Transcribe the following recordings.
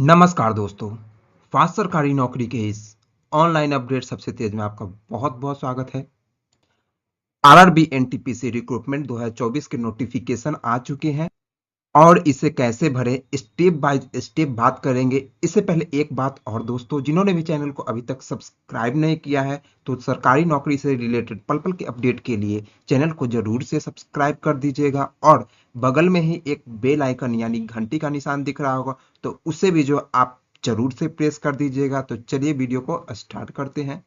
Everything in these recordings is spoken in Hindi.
नमस्कार दोस्तों। फास्ट सरकारी नौकरी के इस ऑनलाइन अपडेट सबसे तेज में आपका बहुत बहुत स्वागत है। आरआरबी एनटीपीसी रिक्रूटमेंट 2024 के नोटिफिकेशन आ चुके हैं और इसे कैसे भरें स्टेप बाय स्टेप बात करेंगे। इससे पहले एक बात और दोस्तों, जिन्होंने भी चैनल को अभी तक सब्सक्राइब नहीं किया है तो सरकारी नौकरी से रिलेटेड पल पल के अपडेट के लिए चैनल को जरूर से सब्सक्राइब कर दीजिएगा और बगल में ही एक बेल आइकन यानी घंटी का निशान दिख रहा होगा तो उसे भी जो आप जरूर से प्रेस कर दीजिएगा। तो चलिए वीडियो को स्टार्ट करते हैं।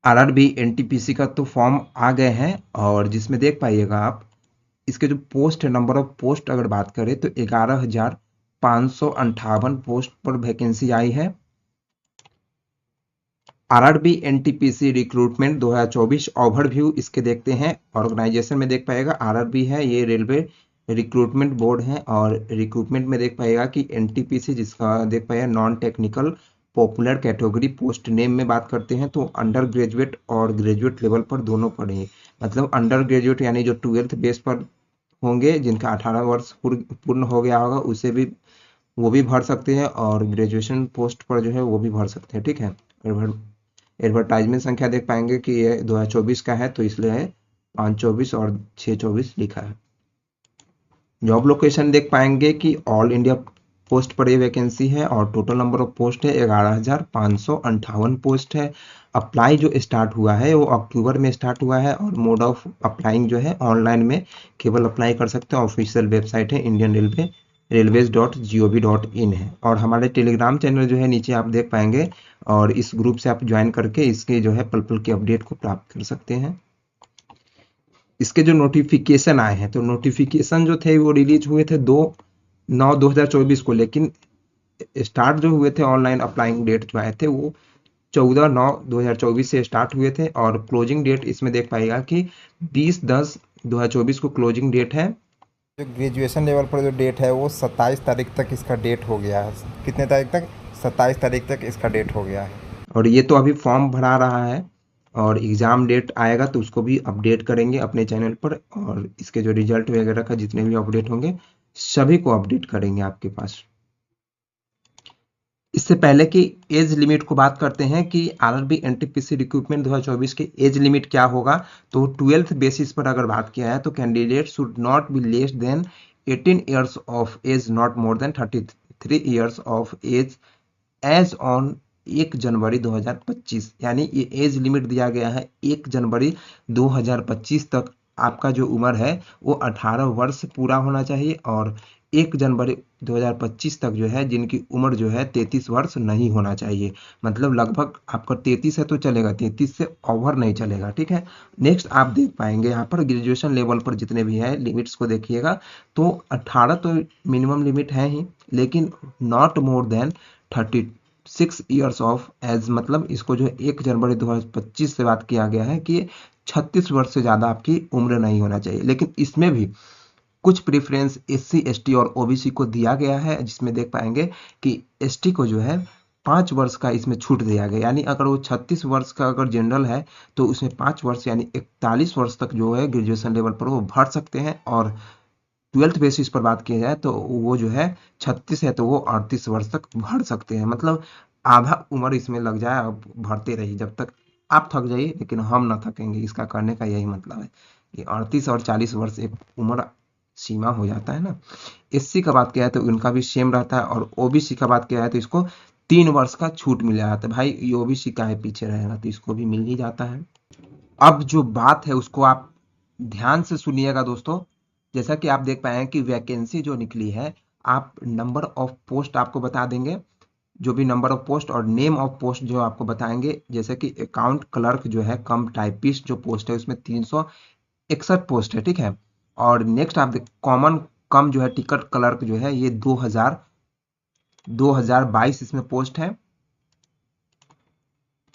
आरआरबी एनटीपीसी का तो फॉर्म आ गए हैं और जिसमें देख पाइएगा आप इसके जो पोस्ट है, नंबर ऑफ पोस्ट अगर बात करें तो 11,558 पोस्ट पर वैकेंसी आई है। आरआरबी एनटीपीसी रिक्रूटमेंट 2024 ओवरव्यू इसके देखते हैं। ऑर्गेनाइजेशन में देख पाएगा आरआरबी है, ये रेलवे रिक्रूटमेंट बोर्ड है और रिक्रूटमेंट में देख पाएगा कि एनटीपीसी जिसका देख पाएगा non technical popular category post name में बात करते हैं तो अंडर ग्रेजुएट और ग्रेजुएट लेवल पर दोनों पढ़े, मतलब अंडर ग्रेजुएट यानी जो 12th बेस पर होंगे जिनका 18 वर्ष पूर्ण हो गया होगा उसे भी वो भी भर सकते हैं और ग्रेजुएशन पोस्ट पर जो है वो भी भर सकते हैं। ठीक है। एडवर्टाइजमेंट संख्या देख पाएंगे कि ये 2024 का है तो इसलिए है 524 और 624 लिखा है। जॉब लोकेशन देख पाएंगे कि ऑल इंडिया पोस्ट पर ये वैकेंसी है और टोटल नंबर ऑफ पोस्ट है 11,558 पोस्ट है। अप्लाई जो स्टार्ट हुआ है वो अक्टूबर में स्टार्ट हुआ है और मोड ऑफ अप्लाइंग जो है ऑनलाइन में केवल अप्लाई कर सकते हैं। ऑफिशियल वेबसाइट है इंडियन रेलवेज.gov.in है और हमारे टेलीग्राम चैनल जो है नीचे आप देख पाएंगे और इस ग्रुप से आप ज्वाइन करके इसके जो है पल पल के अपडेट को प्राप्त कर सकते हैं। इसके जो नोटिफिकेशन आए हैं तो नोटिफिकेशन जो थे वो रिलीज हुए थे 2/9/2024 को, लेकिन स्टार्ट जो हुए थे ऑनलाइन अप्लाइंग डेट जो आए थे वो 14/9/2024 से स्टार्ट हुए थे और क्लोजिंग डेट इसमें देख पाएगा कि 20/10/2024 को क्लोजिंग डेट है। जो ग्रेजुएशन लेवल पर जो डेट है वो 27 तारीख तक इसका डेट हो गया है। कितने तारीख तक? 27 तारीख तक इसका डेट हो गया है। और ये तो अभी फॉर्म भरा रहा है और एग्ज़ाम डेट आएगा तो उसको भी अपडेट करेंगे अपने चैनल पर और इसके जो रिजल्ट वगैरह का जितने भी अपडेट होंगे सभी को अपडेट करेंगे आपके पास। इससे पहले कि एज लिमिट को बात करते हैं कि आरआरबी एनटीपीसी रिक्रूटमेंट 2024 के एज लिमिट क्या होगा तो 12th बेसिस पर अगर बात किया है तो candidate should not be less than 18 years of age, not more than 33 years of age age on 1 January 2025। यानी ये एज लिमिट दिया गया है 1 जनवरी 2025 तक आपका जो उम्र है वो 18 वर्ष पूरा होना चाहिए और 1 जनवरी 2025 तक जो है जिनकी उम्र जो है 33 वर्ष नहीं होना चाहिए। मतलब लगभग आपका 33 है तो चलेगा, 33 से ओवर नहीं चलेगा। ठीक है। नेक्स्ट आप देख पाएंगे यहाँ पर ग्रेजुएशन लेवल पर जितने भी है लिमिट्स को देखिएगा तो 18 तो मिनिमम लिमिट है ही, लेकिन not more than 36 years of age, मतलब इसको जो 1 जनवरी 2025 से बात किया गया है कि 36 वर्ष से ज़्यादा आपकी उम्र नहीं होना चाहिए। लेकिन इसमें भी कुछ प्रेफरेंस एससी एसटी और ओबीसी को दिया गया है जिसमें देख पाएंगे कि एसटी को जो है 5 वर्ष का इसमें छूट दिया गया, यानी अगर वो 36 वर्ष का अगर जनरल है तो उसमें 5 वर्ष यानी 41 वर्ष तक जो है ग्रेजुएशन लेवल पर वो भर सकते हैं और 12th बेसिस पर बात की जाए तो वो जो है 36 है तो वो 38 वर्ष तक भर सकते हैं। मतलब आधा उम्र इसमें लग जाए, अब भरते रहिए जब तक आप थक जाइए, लेकिन हम ना थकेंगे। इसका करने का यही मतलब है कि 38 और 40 वर्ष एक उम्र सीमा हो जाता है ना। एससी का बात किया है तो उनका भी सेम रहता है और ओबीसी का बात किया है तो इसको 3 वर्ष का छूट मिल जाता है। भाई ये ओबीसी का है पीछे रहेगा तो इसको भी मिल ही जाता है। अब जो बात है उसको आप ध्यान से सुनिएगा दोस्तों। जैसा कि आप देख पाए हैं कि वैकेंसी जो निकली है, आप नंबर ऑफ पोस्ट आपको बता देंगे, जो भी नंबर ऑफ पोस्ट और नेम ऑफ पोस्ट जो आपको बताएंगे। जैसे कि अकाउंट क्लर्क जो है कम टाइपिस्ट जो पोस्ट है उसमें 361 पोस्ट है। ठीक है। और नेक्स्ट आप देख कॉमन कम जो है टिकट क्लर्क जो है ये 2022 इसमें पोस्ट है।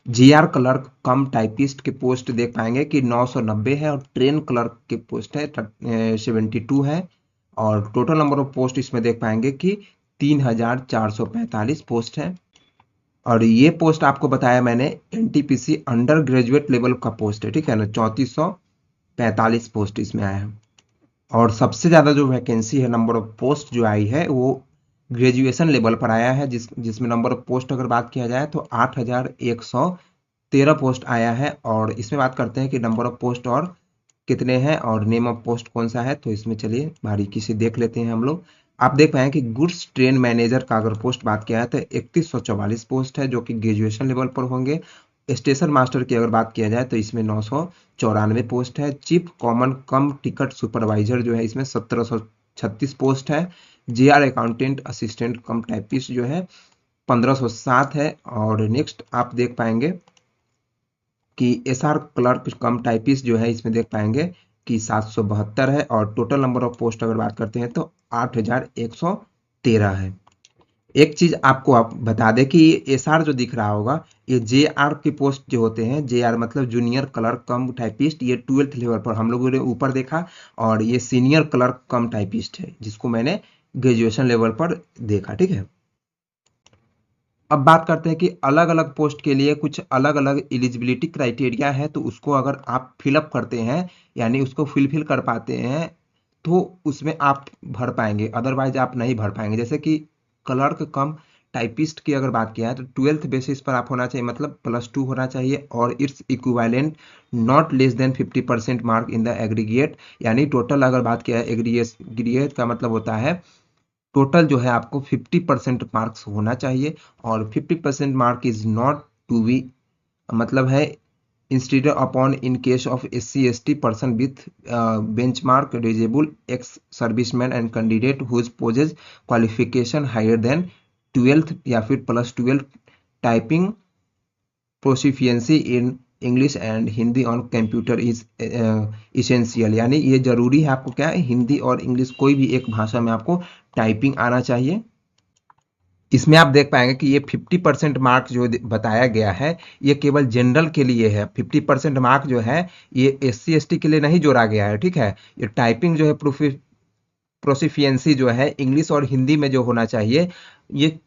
जीआर क्लर्क कम टाइपिस्ट के पोस्ट देख पाएंगे कि 990 है और ट्रेन क्लर्क के पोस्ट है 72 है और टोटल नंबर ऑफ पोस्ट इसमें देख पाएंगे कि 3,445 पोस्ट है। और ये पोस्ट आपको बताया मैंने एनटीपीसी अंडर ग्रेजुएट लेवल का पोस्ट है। ठीक है ना, 3445 पोस्ट इसमें आया है। और सबसे ज़्यादा जो वैकेंसी है, नंबर ऑफ पोस्ट जो आई है वो ग्रेजुएशन लेवल पर आया है, जिसमें नंबर ऑफ पोस्ट अगर बात किया जाए तो 8113 पोस्ट आया है। और इसमें बात करते हैं कि नंबर ऑफ पोस्ट और कितने हैं और नेम ऑफ पोस्ट कौन सा है, तो इसमें चलिए बारीकी से देख लेते हैं हम लोग। आप देख पाए कि गुड्स ट्रेन मैनेजर का अगर पोस्ट बात किया है तो 3144 पोस्ट है जो कि ग्रेजुएशन लेवल पर होंगे। स्टेशन मास्टर की अगर बात किया जाए तो इसमें 994 पोस्ट है। Chief common cum ticket supervisor जो है इसमें 1736 पोस्ट है। JR accountant assistant cum typist जो है 1507 है। और नेक्स्ट आप देख पाएंगे कि एसआर क्लर्क कम टाइपिस्ट जो है इसमें देख पाएंगे कि 772 है। और टोटल नंबर ऑफ पोस्ट अगर बात करते हैं तो 8113 है। एक चीज आपको आप बता दें कि ये एसआर जो दिख रहा होगा ये जेआर की पोस्ट जो होते हैं, जेआर मतलब जूनियर क्लर्क कम टाइपिस्ट, ये 12th लेवल पर हम लोगों ने ऊपर देखा। और ये सीनियर क्लर्क कम टाइपिस्ट है जिसको मैंने ग्रेजुएशन लेवल पर देखा, ठीक है। अब बात करते हैं कि अलग अलग पोस्ट के लिए कुछ अलग अलग एलिजिबिलिटी क्राइटेरिया है, तो उसको अगर आप फिलअप करते हैं यानी उसको फिल कर पाते हैं तो उसमें आप भर पाएंगे, अदरवाइज आप नहीं भर पाएंगे। जैसे कि क्लर्क कम टाइपिस्ट की अगर बात किया है तो 12th बेसिस पर आप होना चाहिए, मतलब +2 होना चाहिए। और its equivalent not less than 50% mark in the aggregate, यानी टोटल अगर बात किया है एग्रीगेट का मतलब होता है टोटल जो है आपको 50% मार्क्स होना चाहिए। और 50% mark is not to be मतलब है institute upon in case of SC/ST person with benchmark disable ex serviceman and candidate whose possess qualification higher than 12th या फिर +12 typing proficiency in English and Hindi on computer is essential, यानी ये जरूरी है आपको क्या है, हिंदी और इंग्लिश कोई भी एक भाषा में आपको टाइपिंग आना चाहिए। इसमें आप देख पाएंगे कि ये 50% मार्क जो बताया गया है ये केवल जनरल के लिए है। 50% मार्क जो है ये SC/ST के लिए नहीं जोड़ा गया है, ठीक है। ये टाइपिंग जो है प्रोफिशिएंसी जो है इंग्लिश और हिंदी में जो होना चाहिए ये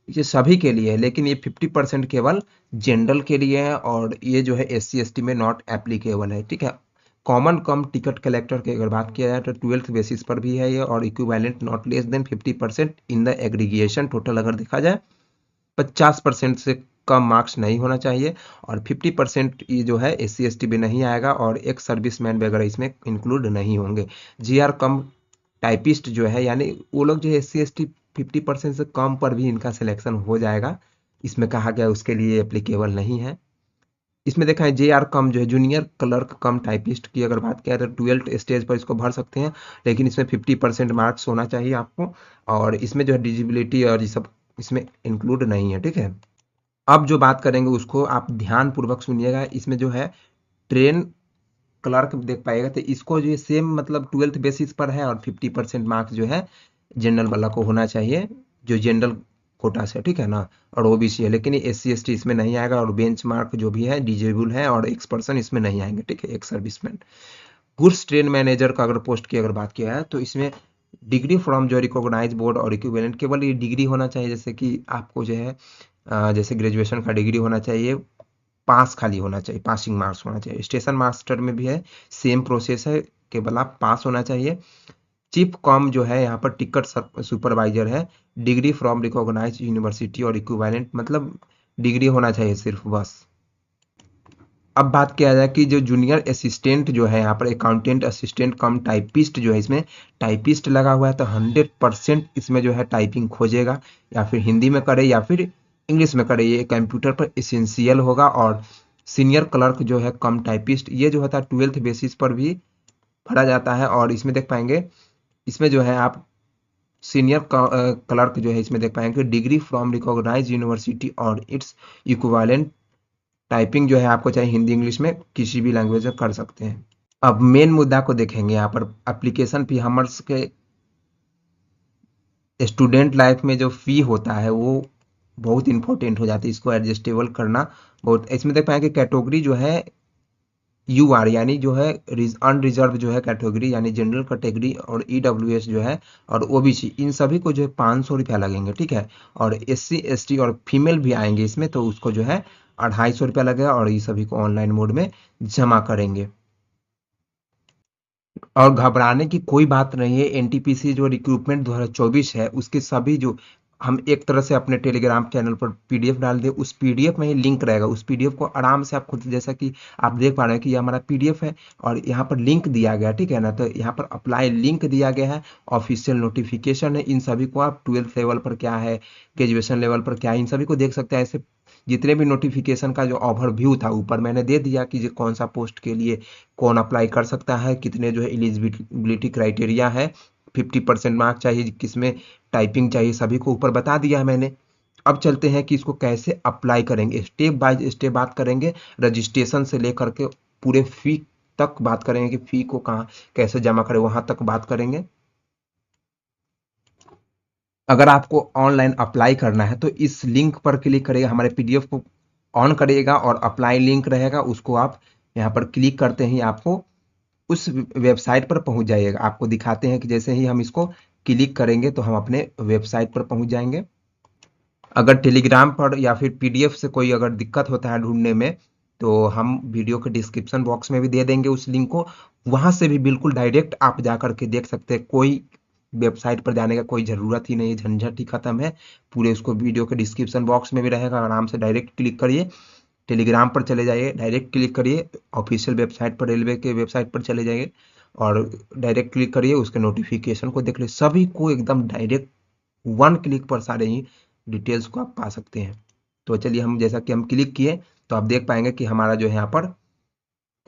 सभी के लिए है, लेकिन ये 50% केवल जनरल के लिए है और ये जो है SC/ST में नॉट एप्लीकेबल है, ठीक है। कॉमन कम टिकट कलेक्टर की अगर बात किया जाए तो 12th बेसिस पर भी है ये। और equivalent not less than 50% in the aggregation, total अगर देखा जाए 50% से कम मार्क्स नहीं होना चाहिए। और 50% ये जो है SC/ST भी नहीं आएगा और एक सर्विसमैन वगैरह इसमें इंक्लूड नहीं होंगे। GR कम टाइपिस्ट जो है यानी वो लोग जो है SC/ST 50% से कम पर भी इनका सिलेक्शन हो जाएगा, इसमें कहा गया उसके लिए एप्लीकेबल नहीं है। इसमें देखा है JR कम जो है जूनियर क्लर्क कम टाइपिस्ट की अगर बात किया तो 12th स्टेज पर इसको भर सकते हैं, लेकिन इसमें 50% मार्क्स होना चाहिए आपको। और इसमें जो है डिजिबिलिटी और ये सब इसमें इंक्लूड नहीं है, ठीक है। अब जो बात करेंगे उसको आप ध्यान पूर्वक सुनिएगा। इसमें जो है ट्रेन क्लर्क देख पाएगा तो इसको जो सेम मतलब 12th बेसिस पर है और 50% मार्क्स जो है जनरल वाला को होना चाहिए जो जनरल कोटा से, ठीक है ना। और OBC है, लेकिन ये SC/ST इसमें नहीं आएगा। और बेंच मार्क जो भी है डिजेबल है और एक्स पर्सन इसमें नहीं आएंगे, ठीक है, एक सर्विसमैन। गुड्स ट्रेन मैनेजर का अगर पोस्ट की अगर बात किया है तो इसमें डिग्री फ्रॉम जो रिकॉग्नाइज बोर्ड और इक्विवेलेंट, केवल ये डिग्री होना चाहिए। जैसे कि आपको जो है जैसे ग्रेजुएशन का डिग्री होना चाहिए, पास खाली होना चाहिए, पासिंग मार्क्स होना चाहिए। स्टेशन मास्टर में भी है सेम प्रोसेस है, केवल आप पास होना चाहिए। चीफ कॉम जो है यहाँ पर टिकट सुपरवाइजर है, डिग्री फ्रॉम रिकॉग्नाइज यूनिवर्सिटी और इक्विवेलेंट, मतलब डिग्री होना चाहिए सिर्फ, बस। अब बात किया जाए कि जो जूनियर असिस्टेंट जो है यहाँ पर अकाउंटेंट असिस्टेंट कम टाइपिस्ट जो है, इसमें टाइपिस्ट लगा हुआ है तो 100% इसमें जो है टाइपिंग खोजेगा, या फिर हिंदी में करे या फिर इंग्लिश में करे, ये कंप्यूटर पर एसेंशियल होगा। और सीनियर क्लर्क जो है कम टाइपिस्ट, ये जो होता है 12th बेसिस पर भी भरा जाता है। और इसमें देख पाएंगे इसमें जो है आप सीनियर क्लर्क जो है इसमें देख पाएंगे डिग्री फ्रॉम रिकॉग्नाइज यूनिवर्सिटी और इट्स इक्विवेलेंट टाइपिंग जो है आपको चाहे हिंदी इंग्लिश में किसी भी लैंग्वेज में कर सकते हैं। अब मेन मुद्दा को देखेंगे यहाँ पर एप्लीकेशन फी। हमारे के स्टूडेंट लाइफ में जो फी होता है वो बहुत इंपॉर्टेंट हो जाती है, इसको एडजस्टेबल करना बहुत। इसमें देख पाएंगे कैटेगरी जो है UR यानी जो है अनरिजर्व जो है कैटेगरी यानी जनरल कैटेगरी, और EWS जो है और OBC, इन सभी को जो है 500 रुपया लगेंगे, ठीक है। और SC/ST और फीमेल भी आएंगे इसमें तो उसको जो है 250 रुपया लगेगा और ये सभी को ऑनलाइन मोड में जमा करेंगे। और घबराने की कोई बात नहीं है। एनटीपीसी जो रिक्रूटमेंट 2024 है उसके सभी जो हम एक तरह से अपने टेलीग्राम चैनल पर पीडीएफ डाल दे, उस पीडीएफ में ही लिंक रहेगा। उस पीडीएफ को आराम से आप खुद, जैसा कि आप देख पा रहे हैं कि ये हमारा पीडीएफ है और यहाँ पर लिंक दिया गया है, ठीक है ना। तो यहाँ पर अप्लाई लिंक दिया गया है, ऑफिशियल नोटिफिकेशन है। इन सभी को आप 12th लेवल पर क्या है, ग्रेजुएशन लेवल पर क्या है, इन सभी को देख सकते हैं। ऐसे जितने भी नोटिफिकेशन का जो ओवरव्यू था ऊपर मैंने दे दिया कि ये कौन सा पोस्ट के लिए कौन अप्लाई कर सकता है, कितने जो है एलिजिबिलिटी क्राइटेरिया है, 50% मार्क चाहिए, किसमें टाइपिंग चाहिए, सभी को ऊपर बता दिया है मैंने। अब चलते हैं कि इसको कैसे अप्लाई करेंगे, स्टेप बाय स्टेप बात करेंगे। रजिस्ट्रेशन से लेकर के पूरे फी तक बात करेंगे कि फी को कहाँ कैसे जमा करें, वहां तक बात करेंगे। अगर आपको ऑनलाइन अप्लाई करना है तो इस लिंक पर क्लिक करिएगा, हमारे पीडीएफ को ऑन करिएगा और अप्लाई लिंक रहेगा, उसको आप यहाँ पर क्लिक करते ही आपको उस वेबसाइट पर पहुंच जाइएगा। आपको दिखाते हैं कि जैसे ही हम इसको क्लिक करेंगे तो हम अपने वेबसाइट पर पहुंच जाएंगे। अगर टेलीग्राम पर या फिर पीडीएफ से कोई अगर दिक्कत होता है ढूंढने में, तो हम वीडियो के डिस्क्रिप्शन बॉक्स में भी दे देंगे उस लिंक को। वहां से भी बिल्कुल डायरेक्ट आप जा करके देख सकते हैं, कोई वेबसाइट पर जाने का कोई ज़रूरत ही नहीं है, झंझट ही खत्म है। पूरे उसको वीडियो के डिस्क्रिप्शन बॉक्स में भी रहेगा, आराम से डायरेक्ट क्लिक करिए, टेलीग्राम पर चले जाइए, डायरेक्ट क्लिक करिए, ऑफिशियल वेबसाइट पर, रेलवे के वेबसाइट पर चले जाइए और डायरेक्ट क्लिक करिए, उसके नोटिफिकेशन को देख लीजिए। सभी को एकदम डायरेक्ट वन क्लिक पर सारे ही डिटेल्स को आप पा सकते हैं। तो चलिए, हम जैसा कि हम क्लिक किए तो आप देख पाएंगे कि हमारा जो है यहाँ पर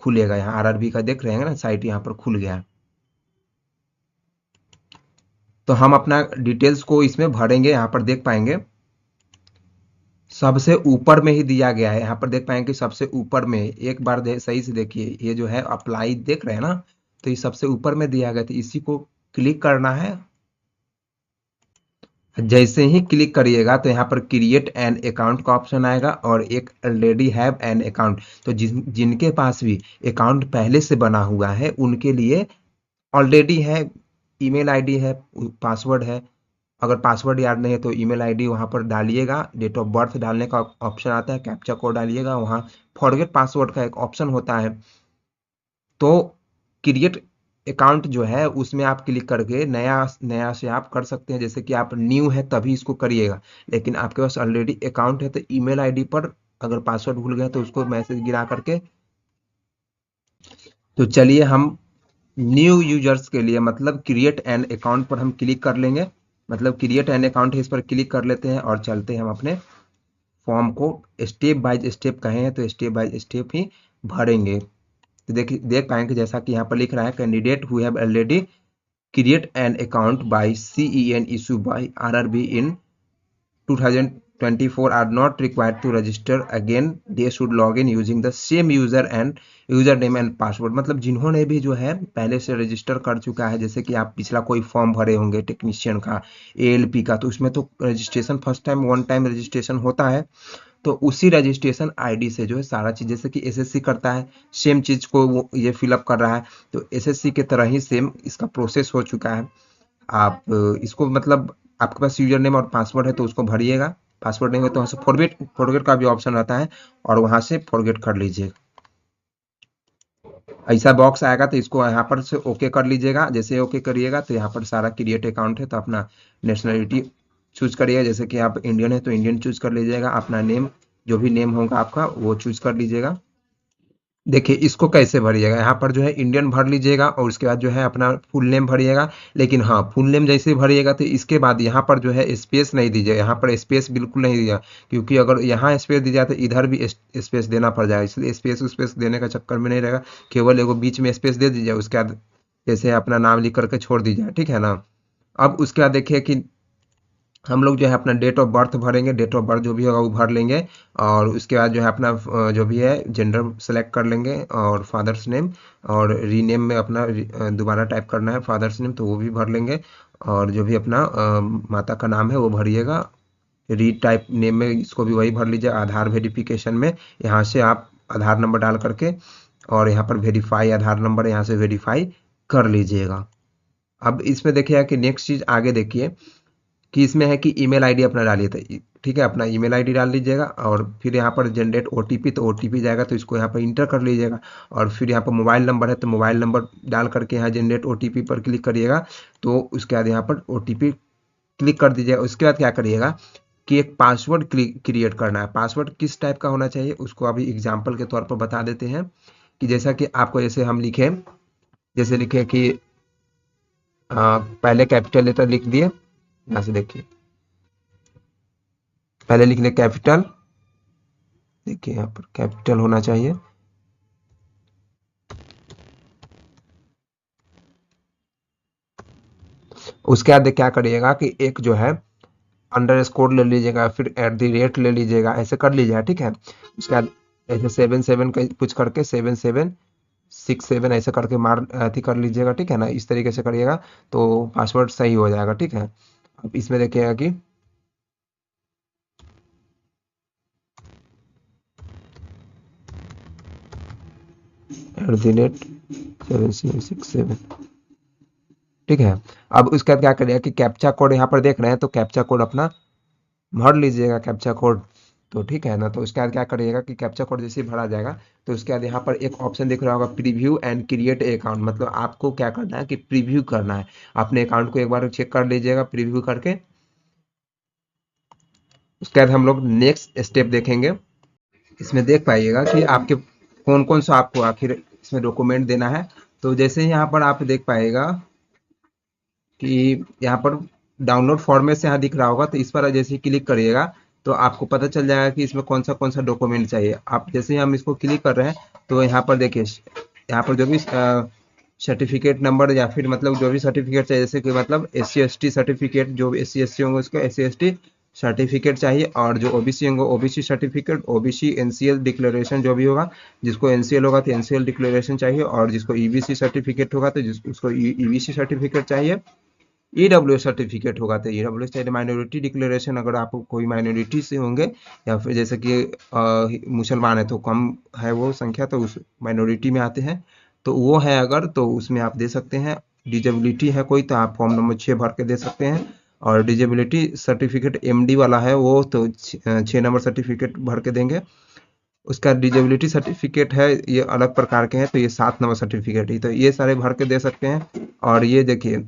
खुलेगा, यहाँ आरआरबी का देख रहे हैं ना, साइट यहाँ पर खुल गया है। तो हम अपना डिटेल्स को इसमें भरेंगे, यहाँ पर देख पाएंगे सबसे ऊपर में ही दिया गया है। यहाँ पर देख पाएंगे कि सबसे ऊपर में, एक बार सही से देखिए, ये जो है अप्लाई देख रहे हैं ना, तो ये सबसे ऊपर में दिया गया, तो इसी को क्लिक करना है। जैसे ही क्लिक करिएगा तो यहाँ पर क्रिएट एन अकाउंट का ऑप्शन आएगा और एक ऑलरेडी हैव एन अकाउंट। तो जिनके पास भी अकाउंट पहले से बना हुआ है उनके लिए ऑलरेडी है, ईमेल आईडी है, पासवर्ड है। अगर पासवर्ड याद नहीं है तो ईमेल आईडी वहाँ पर डालिएगा, डेट ऑफ बर्थ डालने का ऑप्शन आता है, कैप्चा कोड डालिएगा, वहाँ फॉरगेट पासवर्ड का एक ऑप्शन होता है। तो क्रिएट अकाउंट जो है उसमें आप क्लिक करके नया नया से आप कर सकते हैं। जैसे कि आप न्यू है तभी इसको करिएगा, लेकिन आपके पास ऑलरेडी अकाउंट है तो ईमेल आईडी पर अगर पासवर्ड भूल गए तो उसको मैसेज गिरा करके। तो चलिए, हम न्यू यूजर्स के लिए मतलब क्रिएट एन अकाउंट पर हम क्लिक कर लेंगे, मतलब क्रिएट एन अकाउंट है, इस पर क्लिक कर लेते हैं और चलते हैं हम अपने फॉर्म को स्टेप बाय स्टेप कहे हैं तो स्टेप बाय स्टेप ही भरेंगे। तो देखिए, देख पाएंगे जैसा कि यहाँ पर लिख रहा है, candidate who have already create an account by CEN issue bye RRB in 2024 are not required to register again, they should log in using the same user and username and password। मतलब जिन्होंने भी जो है पहले से रजिस्टर कर चुका है, जैसे कि आप पिछला कोई फॉर्म भरे होंगे टेक्नीशियन का, ALP का, तो उसमें तो registration first time one time registration होता है। तो उसी रजिस्ट्रेशन आईडी से जो है सारा चीज, जैसे कि एसएससी करता है सेम चीज को वो ये फिलअप कर रहा है, तो एसएससी के तरह ही सेम इसका प्रोसेस हो चुका है। आप इसको मतलब आपके पास यूजर नेम और पासवर्ड है तो उसको भरिएगा, पासवर्ड नहीं है तो वहाँ से फॉरगेट फॉरगेट का भी ऑप्शन रहता है और वहां से फॉरगेट कर लीजिएगा। ऐसा बॉक्स आएगा तो इसको यहाँ पर से ओके कर लीजिएगा। जैसे ओके करिएगा तो यहाँ पर सारा क्रिएट अकाउंट है, तो अपना नेशनलिटी चूज करिएगा। जैसे कि आप इंडियन है तो इंडियन चूज कर लीजिएगा, अपना नेम जो भी नेम होगा आपका वो चूज कर लीजिएगा। देखिए, इसको कैसे भरिएगा, यहाँ पर जो है इंडियन भर लीजिएगा और उसके बाद जो है अपना फुल नेम भरिएगा। लेकिन हाँ, फुल नेम जैसे भरिएगा तो इसके बाद यहाँ पर जो है स्पेस नहीं दीजिएगा, यहाँ पर स्पेस बिल्कुल नहीं दिया, क्योंकि अगर यहाँ स्पेस दी जाए तो इधर भी स्पेस देना पड़ जाएगा, इसलिए स्पेस देने का चक्कर में नहीं रहेगा। केवल एगो बीच में स्पेस दे दीजिए, उसके बाद जैसे अपना नाम लिख करके छोड़ दीजिए, ठीक है ना। अब उसके बाद देखिए कि हम लोग जो है अपना डेट ऑफ बर्थ भरेंगे, डेट ऑफ बर्थ जो भी होगा वो भर लेंगे और उसके बाद जो है अपना जो भी है जेंडर सेलेक्ट कर लेंगे और फादर्स नेम, और रीनेम में अपना दोबारा टाइप करना है फादर्स नेम तो वो भी भर लेंगे, और जो भी अपना माता का नाम है वो भरिएगा। री टाइप नेम में इसको भी वही भर लीजिए। आधार वेरिफिकेशन में यहाँ से आप आधार नंबर डाल करके और यहाँ पर वेरीफाई आधार नंबर यहाँ से वेरीफाई कर लीजिएगा। अब इसमें देखिए कि नेक्स्ट चीज आगे देखिए, कि इसमें है कि ईमेल आईडी अपना डालिए, तो ठीक है, अपना ईमेल आईडी डाल लीजिएगा और फिर यहाँ पर जनरेट ओटीपी, तो ओटीपी जाएगा तो इसको यहाँ पर इंटर कर लीजिएगा। और फिर यहाँ पर मोबाइल नंबर है तो मोबाइल नंबर डाल करके यहाँ जनरेट ओटीपी पर क्लिक करिएगा। तो उसके बाद यहाँ पर ओटीपी क्लिक कर दीजिएगा। उसके बाद क्या करिएगा कि एक पासवर्ड क्रिएट करना है। पासवर्ड किस टाइप का होना चाहिए उसको अभी एग्जाम्पल के तौर पर बता देते हैं, कि जैसा कि आपको, जैसे हम लिखे, जैसे लिखे कि पहले कैपिटल लेटर लिख दिए, यहाँ से देखिए पहले लिख ले कैपिटल, देखिए यहाँ पर कैपिटल होना चाहिए। उसके बाद क्या करिएगा कि एक जो है अंडरस्कोर ले लीजिएगा, फिर एट द रेट ले लीजिएगा, ऐसे कर लीजिएगा, ठीक है। उसके बाद ऐसे 77 का कुछ करके 7767 ऐसे करके मार अथी कर लीजिएगा, ठीक है ना, इस तरीके से करिएगा तो पासवर्ड सही हो जाएगा, ठीक है। अब इसमें देखिएगा कि @767, ठीक है। अब उसके बाद क्या करिएगा कि कैप्चा कोड यहाँ पर देख रहे हैं, तो कैप्चा कोड अपना भर लीजिएगा, कैप्चा कोड, तो ठीक है ना। तो उसके बाद क्या करिएगा कि कैप्चा कोड जैसे ही भरा जाएगा तो उसके बाद यहाँ पर एक ऑप्शन दिख रहा होगा प्रीव्यू एंड क्रिएट अकाउंट, मतलब आपको क्या करना है कि प्रीव्यू करना है अपने अकाउंट को, एक बार चेक कर लीजिएगा प्रीव्यू करके। उसके बाद हम लोग नेक्स्ट स्टेप देखेंगे। इसमें देख पाइएगा कि आपके कौन कौन सा आपको आखिर इसमें डॉक्यूमेंट देना है। तो जैसे यहाँ पर आप देख पाएगा कि यहाँ पर डाउनलोड फॉर्मेट से यहाँ दिख रहा होगा, तो इस पर जैसे ही क्लिक करिएगा तो आपको पता चल जाएगा कि इसमें कौन सा डॉक्यूमेंट चाहिए। आप जैसे ही हम इसको क्लिक कर रहे हैं तो यहाँ पर देखिए, यहाँ पर जो भी सर्टिफिकेट नंबर या फिर मतलब जो भी सर्टिफिकेट चाहिए, जैसे कि मतलब SC ST सर्टिफिकेट, जो SC SC होंगे उसको SC ST सर्टिफिकेट चाहिए, और जो OBC होंगे OBC certificate, OBC NCL declaration जो भी होगा, जिसको NCL होगा तो NCL डिक्लेरेशन चाहिए, और जिसको EBC सर्टिफिकेट होगा तो उसको EBC सर्टिफिकेट चाहिए। EWS सर्टिफिकेट होगा तो EWS चाहिए। माइनॉरिटी डिक्लेरेशन, अगर आप कोई माइनॉरिटी से होंगे या फिर जैसे कि मुसलमान है तो कम है वो संख्या, तो उस माइनॉरिटी में आते हैं, तो वो है अगर, तो उसमें आप दे सकते हैं। डिजेबिलिटी है कोई तो आप फॉर्म नंबर 6 भर के दे सकते हैं। और डिजेबिलिटी सर्टिफिकेट MD वाला है वो तो 6 नंबर सर्टिफिकेट भर के देंगे। उसका डिजेबिलिटी सर्टिफिकेट है ये अलग प्रकार के हैं, तो ये 7 नंबर सर्टिफिकेट ही, तो ये सारे भर के दे सकते हैं। और ये देखिए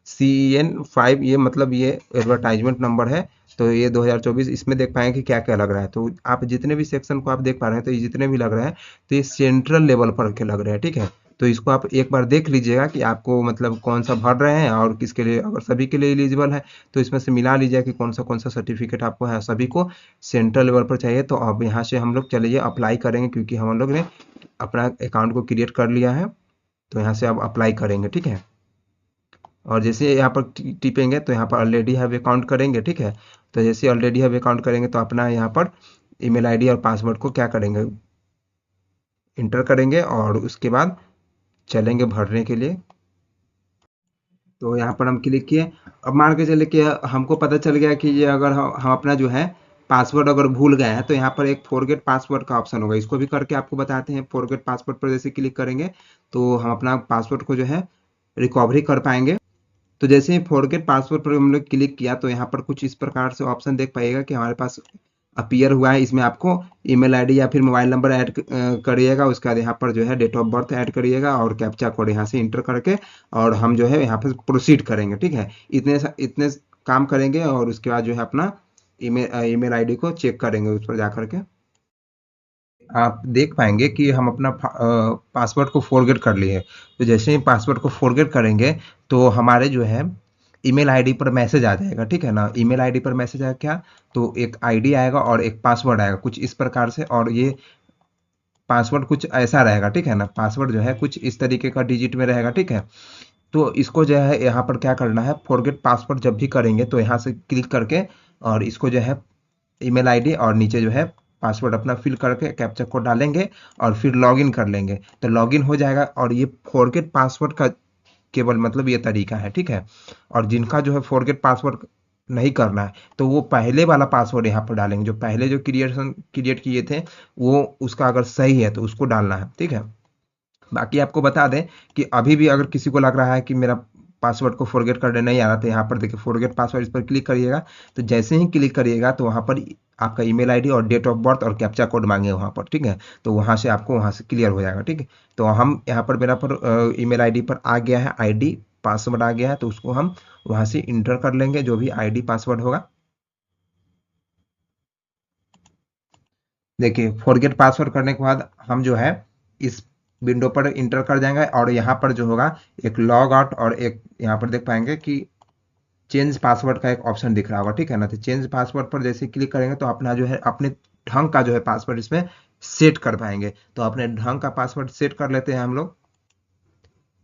CN5, ये मतलब ये एडवर्टाइजमेंट नंबर है, तो ये 2024, इसमें देख पाएंगे कि क्या क्या लग रहा है। तो आप जितने भी सेक्शन को आप देख पा रहे हैं, तो ये जितने भी लग रहे हैं तो ये सेंट्रल लेवल पर के लग रहे हैं, ठीक है। तो इसको आप एक बार देख लीजिएगा कि आपको मतलब कौन सा भर रहे हैं और किसके लिए, अगर सभी के लिए एलिजिबल है तो इसमें से मिला लीजिएगा कि कौन सा सर्टिफिकेट आपको है। सभी को सेंट्रल लेवल पर चाहिए, तो अब यहाँ से हम लोग चलिए अप्लाई करेंगे, क्योंकि हम लोग ने अपना अकाउंट को क्रिएट कर लिया है, तो यहाँ से अब अप्लाई करेंगे, ठीक है। और जैसे यहाँ पर टिपेंगे तो यहाँ पर ऑलरेडी हैव अकाउंट करेंगे, ठीक है। तो जैसे ऑलरेडी हैव अकाउंट करेंगे तो अपना यहाँ पर ईमेल आईडी और पासवर्ड को क्या करेंगे, इंटर करेंगे, और उसके बाद चलेंगे भरने के लिए। तो यहाँ पर हम क्लिक किए। अब मान के चले कि हमको पता चल गया कि ये अगर हम अपना जो है पासवर्ड अगर भूल गए हैं, तो यहाँ पर एक फॉरगेट पासवर्ड का ऑप्शन होगा, इसको भी करके आपको बताते हैं। फॉरगेट पासवर्ड पर जैसे क्लिक करेंगे तो हम अपना पासवर्ड को जो है रिकवरी कर पाएंगे। तो जैसे ही फॉरगेट पासवर्ड पर हम लोग क्लिक किया तो यहाँ पर कुछ इस प्रकार से ऑप्शन देख पाइएगा कि हमारे पास अपीयर हुआ है। इसमें आपको ईमेल आईडी या फिर मोबाइल नंबर ऐड करिएगा, उसके बाद यहाँ पर जो है डेट ऑफ बर्थ ऐड करिएगा और कैप्चा कोड यहाँ से इंटर करके, और हम जो है यहाँ पर प्रोसीड करेंगे, ठीक है। इतने काम करेंगे और उसके बाद जो है अपना ईमेल आईडी को चेक करेंगे उस पर जा करके। आप देख पाएंगे कि हम अपना पासवर्ड को फॉरगेट कर लिए। तो जैसे ही पासवर्ड को फॉरगेट करेंगे तो हमारे जो है ईमेल आईडी पर मैसेज आ जाएगा, ठीक है ना। ईमेल आईडी पर मैसेज आएगा क्या, तो एक आईडी आएगा और एक पासवर्ड आएगा कुछ इस प्रकार से, और ये पासवर्ड कुछ ऐसा रहेगा, ठीक है ना। पासवर्ड जो है कुछ इस तरीके का डिजिट में रहेगा, ठीक है। तो इसको जो है यहाँ पर क्या करना है, फॉरगेट पासवर्ड जब भी करेंगे तो यहाँ से क्लिक करके और इसको जो है ईमेल आईडी और नीचे जो है पासवर्ड अपना फिल करके कैप्चा कोड डालेंगे और फिर लॉगिन कर लेंगे, तो लॉगिन हो जाएगा। और ये फॉरगेट पासवर्ड का केवल मतलब ये तरीका है, ठीक है। और जिनका जो है फॉरगेट पासवर्ड नहीं करना है तो वो पहले वाला पासवर्ड यहाँ पर डालेंगे, जो पहले जो क्रिएट किए थे वो, उसका अगर सही है तो उसको डालना है, ठीक है। बाकी आपको बता दें कि अभी भी अगर किसी को लग रहा है कि मेरा पासवर्ड को फॉरगेट करने नहीं आ रहा, तो यहाँ पर देखिए फॉरगेट पासवर्ड, इस पर क्लिक करिएगा। तो जैसे ही क्लिक करिएगा तो वहाँ पर आपका ईमेल आईडी और डेट ऑफ बर्थ और कैप्चा कोड मांगे वहाँ पर, ठीक है। तो वहाँ से आपको वहाँ से क्लियर हो जाएगा, ठीक है। तो हम यहाँ पर मेरा पर ईमेल आईडी पर आ गया है, आईडी पासवर्ड आ गया है, तो उसको हम वहाँ से इंटर कर लेंगे जो भी आईडी पासवर्ड होगा। देखिए फॉरगेट पासवर्ड करने के बाद हम जो है इस विंडो पर इंटर कर जाएंगे, और यहाँ पर जो होगा एक लॉग आउट और एक यहाँ पर देख पाएंगे कि चेंज पासवर्ड का एक ऑप्शन दिख रहा होगा, ठीक है ना। तो चेंज पासवर्ड पर जैसे क्लिक करेंगे तो अपना जो है अपने ढंग का जो है पासवर्ड इसमें सेट कर पाएंगे। तो अपने ढंग का पासवर्ड सेट कर लेते हैं हम लोग।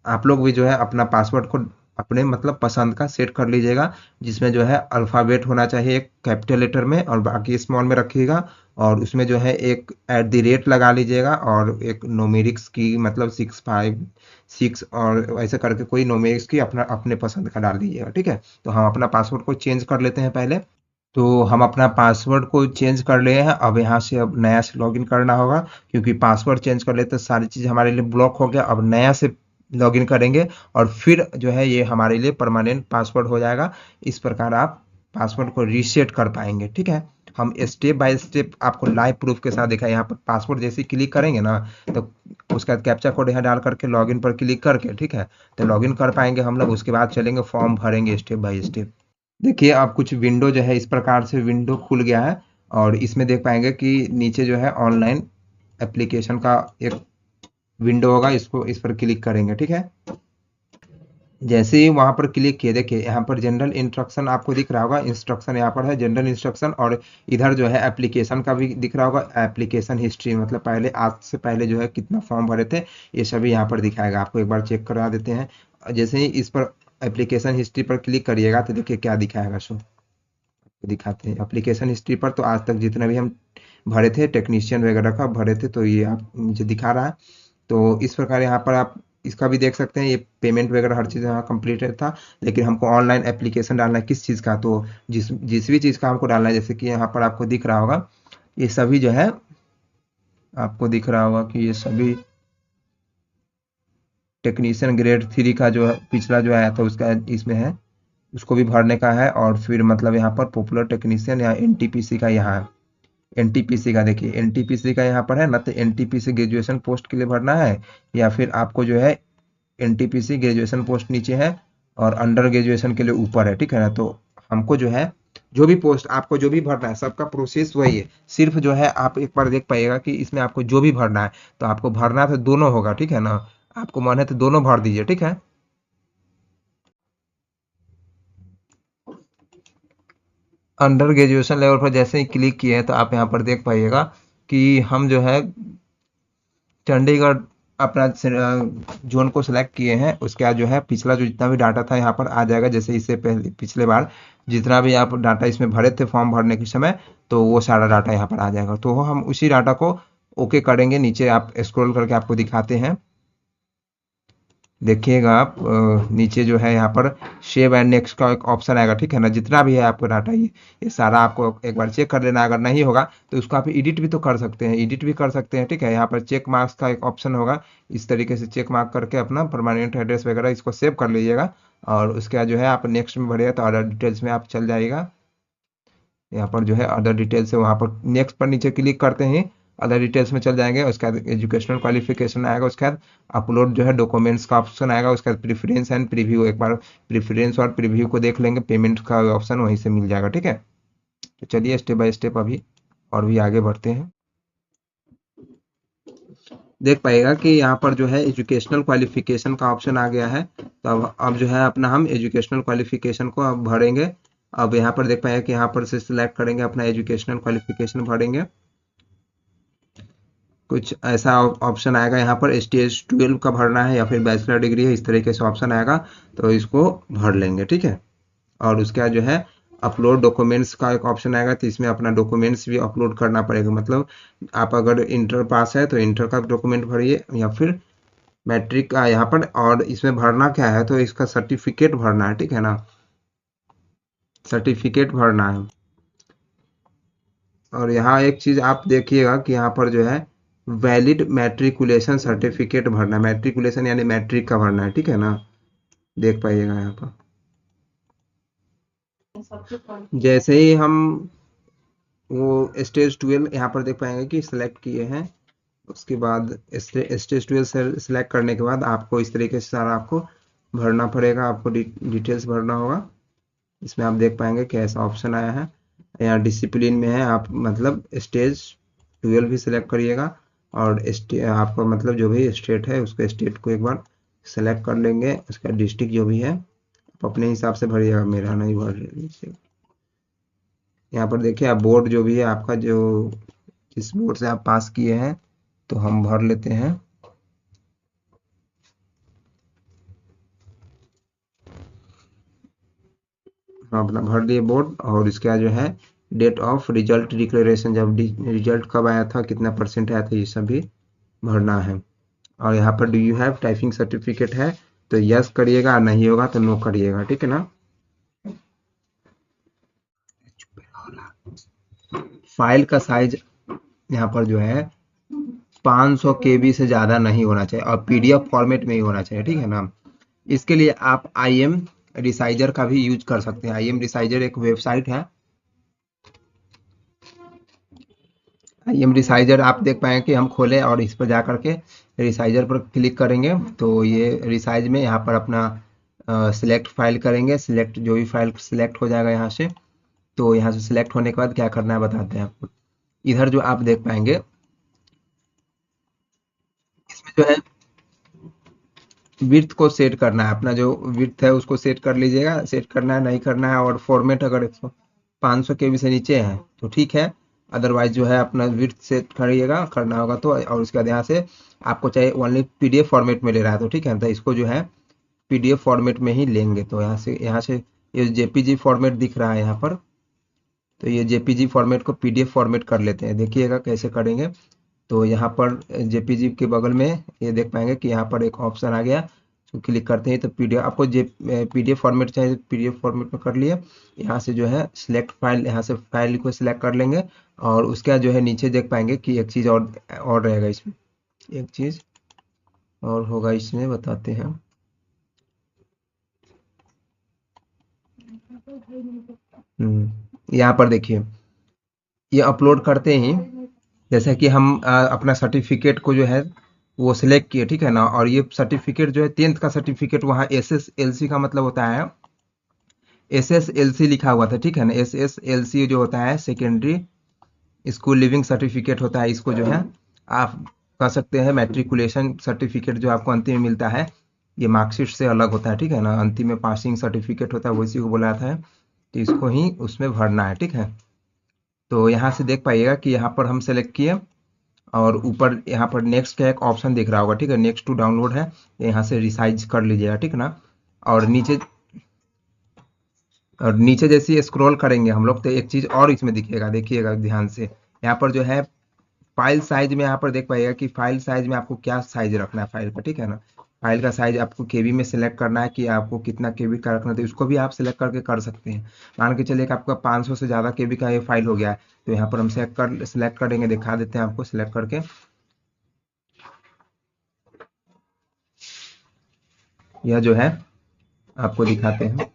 आप लोग भी जो है अपना पासवर्ड को अपने मतलब पसंद का सेट कर लीजिएगा, जिसमें जो है अल्फ़ाबेट होना चाहिए एक कैपिटल लेटर में और बाकी स्मॉल में रखिएगा, और उसमें जो है एक @ लगा लीजिएगा और एक न्यूमेरिक्स की मतलब 656 और ऐसे करके कोई न्यूमेरिक्स की अपना अपने पसंद का डाल दीजिएगा, ठीक है। तो हम अपना पासवर्ड को चेंज कर लेते हैं पहले। तो हम अपना पासवर्ड को चेंज कर लिए हैं, अब यहाँ से अब नया से लॉगिन करना होगा, क्योंकि पासवर्ड चेंज कर लेते सारी चीज़ हमारे लिए ब्लॉक हो गया। अब नया से लॉगिन करेंगे और फिर जो है ये हमारे लिए परमानेंट पासवर्ड हो जाएगा। इस प्रकार आप पासवर्ड को रीसेट कर पाएंगे, ठीक है। हम स्टेप बाय स्टेप आपको लाइव प्रूफ के साथ दिखाएं। यहाँ पर पासवर्ड जैसे क्लिक करेंगे ना, तो उसका कैप्चा कोड यहाँ डाल करके लॉगिन पर क्लिक करके, ठीक है, तो लॉगिन कर पाएंगे हम लोग। उसके बाद चलेंगे फॉर्म भरेंगे स्टेप बाय स्टेप। देखिए अब कुछ विंडो जो है इस प्रकार से विंडो खुल गया है, और इसमें देख पाएंगे कि नीचे जो है ऑनलाइन एप्लीकेशन का एक विंडो होगा, इसको इस पर क्लिक करेंगे, ठीक है। जैसे ही वहां पर क्लिक किए, देखिए यहाँ पर जनरल इंस्ट्रक्शन आपको दिख रहा होगा, इंस्ट्रक्शन यहाँ पर है जनरल इंस्ट्रक्शन, और इधर जो है एप्लीकेशन का भी दिख रहा होगा, एप्लीकेशन हिस्ट्री मतलब पहले आज से पहले जो है कितना फॉर्म भरे थे ये सभी यहाँ पर दिखाएगा। आपको एक बार चेक करा देते हैं। जैसे ही इस पर एप्लीकेशन हिस्ट्री पर क्लिक करिएगा तो देखिए क्या दिखाएगा, सो दिखाते हैं एप्लीकेशन हिस्ट्री पर। तो आज तक जितना भी हम भरे थे टेक्नीशियन वगैरह का भरे थे, तो ये आप मुझे दिखा रहा है। तो इस प्रकार यहाँ पर आप इसका भी देख सकते हैं, ये पेमेंट वगैरह हर चीज़ यहाँ कंप्लीटेड था, लेकिन हमको ऑनलाइन एप्लीकेशन डालना है किस चीज़ का, तो जिस भी चीज़ का हमको डालना है, जैसे कि यहाँ पर आपको दिख रहा होगा ये सभी जो है, आपको दिख रहा होगा कि ये सभी टेक्नीशियन ग्रेड 3 का जो है पिछला जो आया था उसका इसमें है, उसको भी भरने का है। और फिर मतलब यहाँ पर पॉपुलर टेक्नीशियन या एनटीपीसी का यहाँ है, एनटीपीसी का देखिए एनटीपीसी का यहाँ पर है ना, तो एनटीपीसी ग्रेजुएशन पोस्ट के लिए भरना है, या फिर आपको जो है एनटीपीसी ग्रेजुएशन पोस्ट नीचे है और अंडर ग्रेजुएशन के लिए ऊपर है, ठीक है ना। तो हमको जो है जो भी पोस्ट आपको जो भी भरना है सबका प्रोसेस वही है, सिर्फ जो है आप एक बार देख पाइएगा कि इसमें आपको जो भी भरना है, तो आपको भरना तो दोनों होगा, ठीक है ना। आपको मन है तो दोनों भर दीजिए, ठीक है। अंडर ग्रेजुएशन लेवल पर जैसे ही क्लिक किए हैं तो आप यहाँ पर देख पाइएगा कि हम जो है चंडीगढ़ अपना जोन को सिलेक्ट किए हैं। उसके बाद जो है पिछला जो जितना भी डाटा था यहाँ पर आ जाएगा, जैसे इससे पहले पिछले बार जितना भी आप डाटा इसमें भरे थे फॉर्म भरने के समय, तो वो सारा डाटा यहाँ पर आ जाएगा। तो हम उसी डाटा को ओके करेंगे। नीचे आप स्क्रॉल करके आपको दिखाते हैं, देखिएगा आप नीचे जो है यहाँ पर सेव एंड नेक्स्ट का एक ऑप्शन आएगा, ठीक है ना। जितना भी है आपका डाटा ये सारा आपको एक बार चेक कर लेना। अगर नहीं होगा तो उसको आप एडिट भी तो कर सकते हैं, एडिट भी कर सकते हैं, ठीक है। यहाँ पर चेक मार्क्स का एक ऑप्शन होगा, इस तरीके से चेक मार्क करके अपना परमानेंट एड्रेस वगैरह इसको सेव कर लीजिएगा। और उसके बाद जो है आप नेक्स्ट में भरिएगा तो अदर डिटेल्स में आप चल जाइएगा। यहाँ पर जो है अदर डिटेल्स है, वहाँ पर नेक्स्ट पर नीचे क्लिक करते ही अदर डिटेल्स में चल जाएंगे। उसके बाद एजुकेशनल क्वालिफिकेशन आएगा, उसके बाद अपलोड जो है डॉक्यूमेंट्स का ऑप्शन आएगा, उसके बाद प्रेफरेंस एंड प्रीव्यू, एक बार प्रेफरेंस और प्रीव्यू को देख लेंगे, पेमेंट का ऑप्शन वहीं से मिल जाएगा, ठीक है। तो चलिए स्टेप बाय स्टेप अभी और भी आगे बढ़ते हैं। देख पाएगा कि यहाँ पर जो है एजुकेशनल क्वालिफिकेशन का ऑप्शन आ गया है। तो अब जो है अपना हम एजुकेशनल क्वालिफिकेशन को अब भरेंगे। अब यहाँ पर देख पाएगा कि यहाँ पर से सिलेक्ट करेंगे अपना एजुकेशनल क्वालिफिकेशन भरेंगे। कुछ ऐसा ऑप्शन आएगा यहाँ पर स्टेज 12 का भरना है या फिर बैचलर डिग्री है, इस तरीके से ऑप्शन आएगा, तो इसको भर लेंगे, ठीक है। और उसके बाद जो है अपलोड डॉक्यूमेंट्स का एक ऑप्शन आएगा, तो इसमें अपना डॉक्यूमेंट्स भी अपलोड करना पड़ेगा। मतलब आप अगर इंटर पास है तो इंटर का डॉक्यूमेंट भरिए, या फिर मैट्रिक का यहाँ पर। और इसमें भरना क्या है, तो इसका सर्टिफिकेट भरना है, ठीक है ना, सर्टिफिकेट भरना है। और यहाँ एक चीज़ आप देखिएगा कि यहाँ पर जो है वैलिड मैट्रिकुलेशन सर्टिफिकेट भरना है, मैट्रिकुलेशन यानी मैट्रिक का भरना है, ठीक है ना। देख पाइएगा यहाँ पर। जैसे ही हम वो स्टेज 12 यहाँ पर देख पाएंगे कि सिलेक्ट किए हैं, उसके बाद स्टेज 12 सेलेक्ट करने के बाद आपको इस तरीके से सारा आपको भरना पड़ेगा, आपको डिटेल्स भरना होगा। इसमें आप देख पाएंगे कि ऐसा ऑप्शन आया है, यहाँ डिसिप्लिन में है, आप मतलब स्टेज 12 भी सिलेक्ट करिएगा, और आपका मतलब जो भी स्टेट है उसके स्टेट को एक बार सेलेक्ट कर लेंगे, उसका डिस्ट्रिक्ट जो भी है आप अपने हिसाब से भरिएगा, मेरा नहीं भर लीजिए। यहाँ पर देखिए आप बोर्ड जो भी है आपका, जो जिस बोर्ड से आप पास किए हैं, तो हम भर लेते हैं। हम अपना भर दिए बोर्ड, और इसका जो है डेट ऑफ रिजल्ट डिक्लेरेशन, जब रिजल्ट कब आया था, कितना परसेंट आया था, ये सब भी भरना है। और यहाँ पर do you have typing certificate है तो यस करिएगा, नहीं होगा तो नो करिएगा, ठीक है ना। फाइल का साइज यहाँ पर जो है 500 KB से ज़्यादा नहीं होना चाहिए, और PDF फॉर्मेट में ही होना चाहिए, ठीक है ना। इसके लिए आप IM रिसाइजर का भी यूज कर सकते हैं। IM रिसाइजर एक वेबसाइट है। IM रिसाइजर आप देख पाएंगे कि हम खोलें और इस पर जा करके रिसाइजर पर क्लिक करेंगे, तो ये रिसाइज में यहाँ पर अपना सिलेक्ट फाइल करेंगे, सिलेक्ट जो भी फाइल सिलेक्ट हो जाएगा यहाँ से। तो यहाँ से सिलेक्ट होने के बाद क्या करना है बताते हैं आपको। इधर जो आप देख पाएंगे, इसमें जो है विड्थ को सेट करना है, अपना जो विड्थ है उसको सेट कर लीजिएगा, सेट करना है नहीं करना है। और फॉर्मेट अगर 500 KB से नीचे है तो ठीक है, अदरवाइज जो है अपना विड्थ सेट करिएगा, करना होगा तो। और उसके बाद यहाँ से आपको चाहिए ओनली PDF फॉर्मेट में ले रहा है तो ठीक है, तो इसको जो है PDF फॉर्मेट में ही लेंगे। तो यहाँ से ये JPG फॉर्मेट दिख रहा है यहाँ पर, तो ये JPG फॉर्मेट को PDF फॉर्मेट कर लेते हैं, देखिएगा कैसे करेंगे। तो यहाँ पर JPG के बगल में ये देख पाएंगे कि यहाँ पर एक ऑप्शन आ गया, तो क्लिक करते हैं तो PDF आपको PDF फॉर्मेट चाहिए, PDF फॉर्मेट में कर लिए। यहाँ से जो है सिलेक्ट फाइल, यहाँ से फाइल को सिलेक्ट कर लेंगे। और उसके बाद जो है नीचे देख पाएंगे कि एक चीज़ और रहेगा इसमें, एक चीज़ और होगा इसमें, बताते हैं। यहाँ पर देखिए, ये अपलोड करते ही जैसे कि हम अपना सर्टिफिकेट को जो है वो सिलेक्ट किए, ठीक है ना। और ये सर्टिफिकेट जो है 10th का सर्टिफिकेट, वहाँ SSLC का मतलब होता है, SSLC लिखा हुआ था, ठीक है ना। SSLC जो होता है सेकेंडरी स्कूल लिविंग सर्टिफिकेट होता है, इसको जो है आप कह सकते हैं मैट्रिकुलेशन सर्टिफिकेट, जो आपको अंतिम में मिलता है, ये मार्कशीट से अलग होता है, ठीक है ना। अंतिम में पासिंग सर्टिफिकेट होता है, वो इसी को बोला जाता है, तो इसको ही उसमें भरना है, ठीक है। तो यहाँ से देख पाइएगा कि यहाँ पर हम सेलेक्ट किए, और ऊपर यहाँ पर नेक्स्ट का एक ऑप्शन दिख रहा होगा, ठीक है, नेक्स्ट टू डाउनलोड है, यहाँ से रिसाइज कर लीजिएगा, ठीक है ना। और नीचे जैसे स्क्रॉल करेंगे हम लोग तो एक चीज़ और इसमें दिखेगा, देखिएगा ध्यान से। यहाँ पर जो है फाइल साइज में यहाँ पर देख पाइएगा कि फाइल साइज में आपको क्या साइज रखना है फाइल का, ठीक है ना। फाइल का साइज आपको KB में सेलेक्ट करना है कि आपको कितना KB का रखना है, तो इसको भी आप सेलेक्ट करके कर सकते हैं। मान के चलिए कि आपका 500 से ज़्यादा KB का ये फाइल हो गया है, तो यहाँ पर हम सेलेक्ट करेंगे, दिखा देते हैं आपको सेलेक्ट करके। यह जो है आपको दिखाते हैं,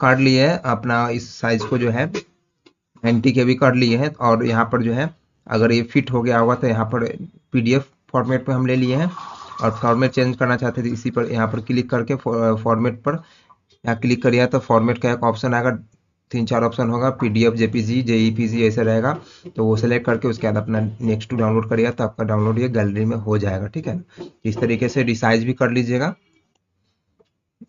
कर लिए है अपना इस साइज को जो है 90 KB कर लिए हैं। और यहाँ पर जो है अगर ये फिट हो गया होगा तो यहाँ पर PDF फॉर्मेट पे हम ले लिए हैं, और फॉर्मेट चेंज करना चाहते थे, इसी पर यहाँ पर क्लिक करके फॉर्मेट पर यहाँ क्लिक करिए तो फॉर्मेट का एक ऑप्शन आएगा, 3-4 ऑप्शन होगा, PDF JPG JPG ऐसे रहेगा। तो वो सेलेक्ट करके उसके बाद अपना नेक्स्ट टू डाउनलोड करिएगा, तो आपका डाउनलोड ये गैलरी में हो जाएगा, ठीक है। इस तरीके से रिसाइज भी कर लीजिएगा।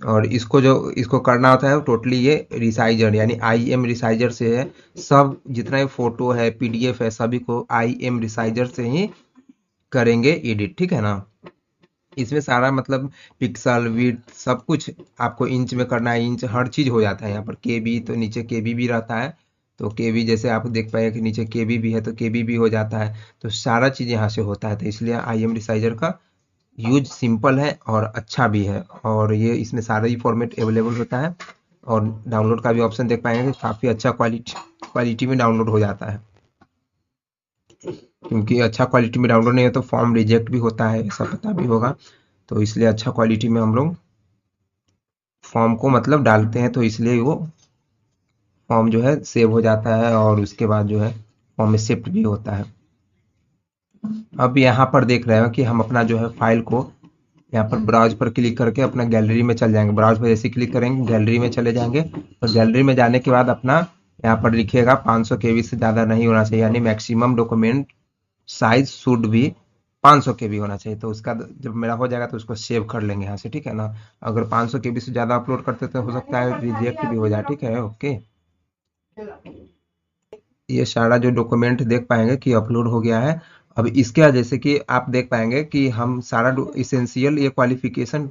और इसको करना होता है टोटली ये रिसाइजर, यानी IM रिसाइजर से है, सब जितना भी फोटो है PDF है सभी को IM रिसाइजर से ही करेंगे एडिट, ठीक है ना। इसमें सारा मतलब पिक्सल विड्थ सब कुछ आपको इंच में करना है, इंच हर चीज हो जाता है। यहाँ पर KB तो नीचे KB भी रहता है, तो KB जैसे आप देख पाए कि नीचे KB भी है तो KB भी हो जाता है, तो सारा चीज यहाँ से होता है। तो इसलिए IM रिसाइजर का यूज सिंपल है और अच्छा भी है, और ये इसमें सारा ही फॉर्मेट अवेलेबल होता है। और डाउनलोड का भी ऑप्शन देख पाएंगे कि काफ़ी अच्छा क्वालिटी में डाउनलोड हो जाता है, क्योंकि अच्छा क्वालिटी में डाउनलोड नहीं है तो फॉर्म रिजेक्ट भी होता है, ऐसा पता भी होगा। तो इसलिए अच्छा क्वालिटी में हम लोग फॉर्म को मतलब डालते हैं, तो इसलिए वो फॉर्म जो है सेव हो जाता है और उसके बाद जो है फॉर्म में शिफ्ट भी होता है। अब यहाँ पर देख रहे हो कि हम अपना जो है फाइल को यहाँ पर ब्राउज पर क्लिक करके अपना गैलरी में चल जाएंगे। ब्राउज पर जैसे क्लिक करेंगे गैलरी में चले जाएंगे, और गैलरी में जाने के बाद अपना यहाँ पर लिखिएगा 500 केबी से ज़्यादा नहीं होना चाहिए, यानी मैक्सिमम डॉक्यूमेंट साइज शुड भी 500 केबी होना चाहिए। तो उसका जब मेरा हो जाएगा तो उसको सेव कर लेंगे यहाँ से, ठीक है ना। अगर 500 केबी से ज़्यादा अपलोड करते तो हो सकता है रिजेक्ट भी हो जाए, ठीक है, ओके। ये सारा जो डॉक्यूमेंट देख पाएंगे कि अपलोड हो गया है। अब इसके बाद जैसे कि आप देख पाएंगे कि हम सारा इसेंशियल ये क्वालिफिकेशन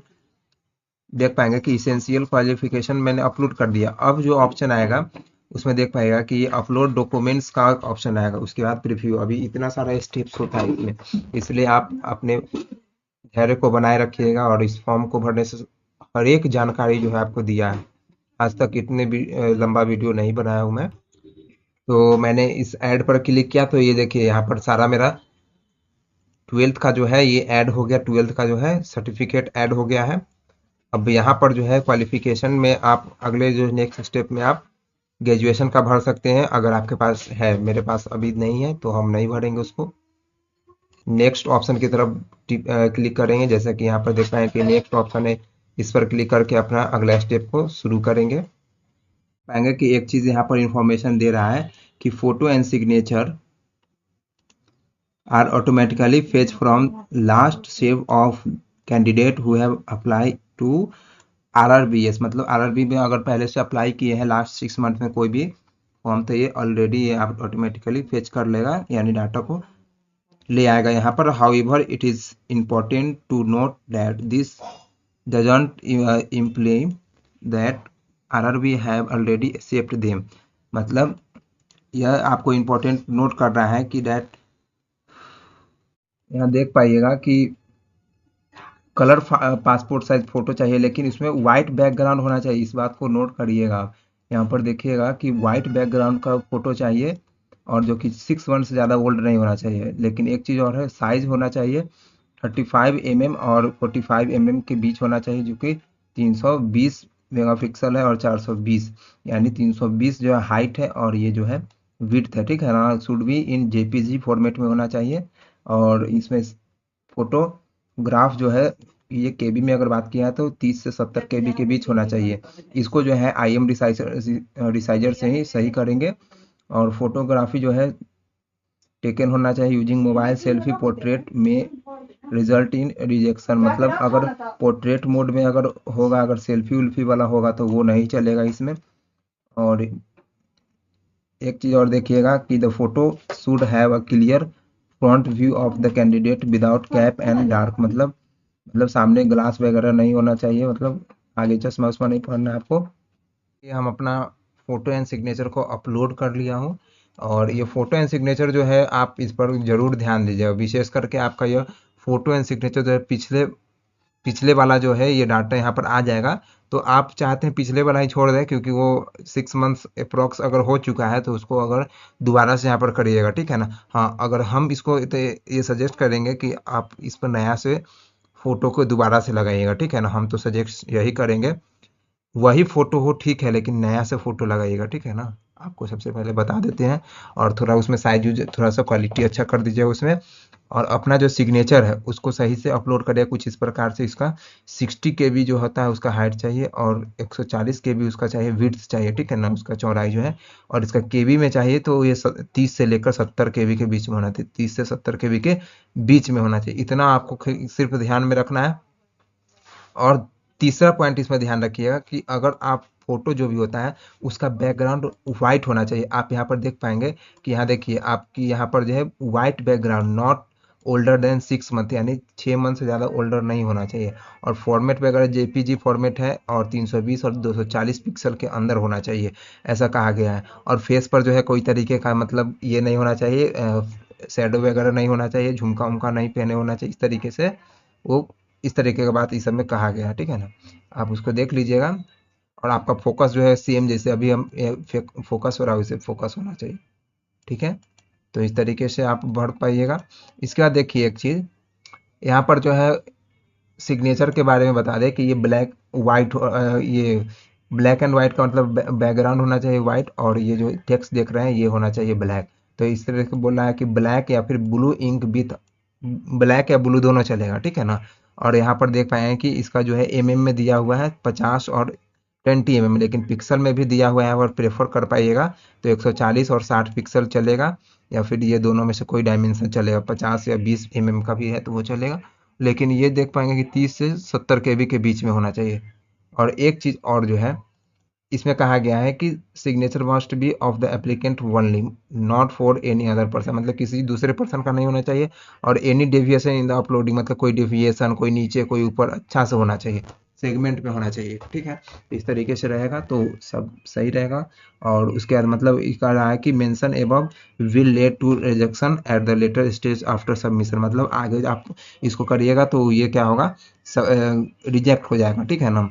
देख पाएंगे कि इसेंशियल क्वालिफिकेशन मैंने अपलोड कर दिया। अब जो ऑप्शन आएगा उसमें देख पाएगा कि ये अपलोड डॉक्यूमेंट्स का ऑप्शन आएगा, उसके बाद प्रीव्यू। अभी इतना सारा स्टेप्स होता है इसमें, इसलिए आप अपने धैर्य को बनाए रखिएगा और इस फॉर्म को भरने से हर एक जानकारी जो है आपको दिया है। आज तक इतने भी लंबा वीडियो नहीं बनाया हूँ मैं। तो मैंने इस ऐड पर क्लिक किया तो ये देखिए यहाँ पर सारा मेरा 12th का जो है ये ऐड हो गया, 12th का जो है सर्टिफिकेट ऐड हो गया है। अब यहाँ पर जो है क्वालिफिकेशन में आप अगले जो नेक्स्ट स्टेप में आप ग्रेजुएशन का भर सकते हैं, अगर आपके पास है। मेरे पास अभी नहीं है तो हम नहीं भरेंगे उसको। नेक्स्ट ऑप्शन की तरफ क्लिक करेंगे, जैसा कि यहाँ पर देख पाएंगे कि नेक्स्ट ऑप्शन है, इस पर क्लिक करके अपना अगला स्टेप को शुरू करेंगे। पाएंगे कि एक चीज़ यहाँ पर इंफॉर्मेशन दे रहा है कि photo and signature are automatically fetched from last save of candidate who have applied to RRBS। मतलब RRB में अगर पहले से अप्लाई किए हैं लास्ट 6 मंथ में कोई भी फॉर्म, तो ये ऑलरेडी ये आप ऑटोमेटिकली फेच कर लेगा, यानी डाटा को ले आएगा यहाँ पर। However it is important to note that this doesn't imply that RRB have already accept them. मतलब यह आपको इम्पोर्टेंट नोट कर रहा है कि दैट यहाँ देख पाइएगा कि कलर पासपोर्ट साइज फोटो चाहिए, लेकिन इसमें वाइट बैकग्राउंड होना चाहिए। इस बात को नोट करिएगा आप। यहाँ पर देखिएगा कि वाइट बैकग्राउंड का फोटो चाहिए, और जो कि 6 मंथ से ज़्यादा ओल्ड नहीं होना चाहिए। लेकिन एक चीज़ और है, साइज होना चाहिए 35 mm और 45 mm के बीच होना चाहिए, जो कि 320 मेगापिक्सल है और 420, यानी 320 जो है हाइट है और ये जो है विड्थ है, ठीक है ना। Should be in JPG format में होना चाहिए। और इसमें फोटोग्राफ जो है ये केबी में अगर बात किया तो 30 से 70 केबी के बीच होना चाहिए। इसको जो है IM रिसाइजर से ही सही करेंगे। और फोटोग्राफी जो है टेकन होना चाहिए यूजिंग मोबाइल सेल्फी पोर्ट्रेट में रिजल्ट इन रिजेक्शन। मतलब अगर पोर्ट्रेट मोड में अगर होगा, अगर सेल्फी उल्फी वाला होगा तो वो नहीं चलेगा इसमें। और एक चीज़ और देखिएगा कि the photo should have a clear front view of the candidate without cap and dark. मतलब सामने ग्लास वगैरह नहीं होना चाहिए, मतलब आगे चश्मा उश्मा नहीं पहनना है आपको। ये हम अपना फोटो एंड सिग्नेचर को अपलोड कर लिया हूँ। और ये फोटो एंड सिग्नेचर जो है आप इस पर जरूर ध्यान दीजिएगा, विशेष करके आपका यह फोटो एंड सिग्नेचर जो है पिछले पिछले वाला जो है ये डाटा यहाँ पर आ जाएगा। तो आप चाहते हैं पिछले वाला ही छोड़ दें, क्योंकि वो 6 मंथ्स अप्रॉक्स अगर हो चुका है तो उसको अगर दोबारा से यहाँ पर करिएगा, ठीक है ना। हाँ, अगर हम इसको तो ये सजेस्ट करेंगे कि आप इस पर नया से फोटो को दोबारा से लगाइएगा, ठीक है ना। हम तो सजेस्ट यही करेंगे, वही फोटो हो ठीक है, लेकिन नया से फोटो लगाइएगा, ठीक है ना। आपको सबसे पहले बता देते हैं। और थोड़ा उसमें साइज यूज थोड़ा सा क्वालिटी अच्छा कर दीजिए उसमें। और अपना जो सिग्नेचर है उसको सही से अपलोड करिए कुछ इस प्रकार से। इसका 60 केबी जो होता है उसका हाइट चाहिए, और 140 केबी उसका चाहिए विड्थ चाहिए, ठीक है ना, उसका चौड़ाई जो है। और इसका केबी में चाहिए तो ये 30 से लेकर 70 केबी के बीच में होना चाहिए, 30 से 70 केबी के बीच में होना चाहिए। इतना आपको सिर्फ ध्यान में रखना है। और तीसरा पॉइंट इसमें ध्यान रखिएगा कि अगर आप फोटो जो भी होता है उसका बैकग्राउंड वाइट होना चाहिए। आप यहाँ पर देख पाएंगे कि यहाँ देखिए आपकी यहाँ पर जो है white background, not older than 6 month, यानी 6 मंथ से ज़्यादा ओल्डर नहीं होना चाहिए। और फॉर्मेट वगैरह जेपीजी फॉर्मेट है, और 320 और 240 पिक्सल के अंदर होना चाहिए, ऐसा कहा गया है। और फेस पर जो है कोई तरीके का मतलब ये नहीं होना चाहिए, शेडो वगैरह नहीं होना चाहिए, झुमका उमका नहीं पहने होना चाहिए, इस तरीके से वो इस तरीके का बात इस सब में कहा गया है, ठीक है ना। आप उसको देख लीजिएगा। और आपका फोकस जो है सेम जैसे अभी हम फोकस हो रहा है वैसे फोकस होना चाहिए, ठीक है। तो इस तरीके से आप भर पाइएगा। इसके बाद देखिए एक चीज़ यहाँ पर जो है सिग्नेचर के बारे में बता दें कि ये ब्लैक वाइट, ये ब्लैक एंड वाइट का मतलब बैकग्राउंड होना चाहिए वाइट, और ये जो टेक्स्ट देख रहे हैं ये होना चाहिए ब्लैक। तो इस तरह से बोल रहा है कि ब्लैक या फिर ब्लू इंक विथ, ब्लैक या ब्लू दोनों चलेगा, ठीक है ना। और यहाँ पर देख पाए हैं कि इसका जो है में दिया हुआ है 50 और 20 लेकिन पिक्सल में भी दिया हुआ है, अगर प्रेफर कर पाइएगा तो 140 और 60 पिक्सल चलेगा, या फिर ये दोनों में से कोई डायमेंशन चलेगा, 50 या 20 का भी है तो वो चलेगा। लेकिन ये देख पाएंगे कि 30 से 70 केबी के बीच में होना चाहिए। और एक चीज़ और जो है, इसमें कहा गया है कि signature must be of the applicant only, not for any other person, मतलब किसी दूसरे पर्सन का नहीं होना चाहिए। और any deviation in the uploading, मतलब कोई डेविएशन, कोई नीचे कोई ऊपर, अच्छा से होना चाहिए, सेगमेंट में होना चाहिए, ठीक है। इस तरीके से रहेगा तो सब सही रहेगा। और उसके बाद मतलब ये कह रहा है कि mention above will lead to rejection at the later stage after submission, मतलब आगे आप इसको करिएगा तो ये क्या होगा, रिजेक्ट हो जाएगा, ठीक है ना।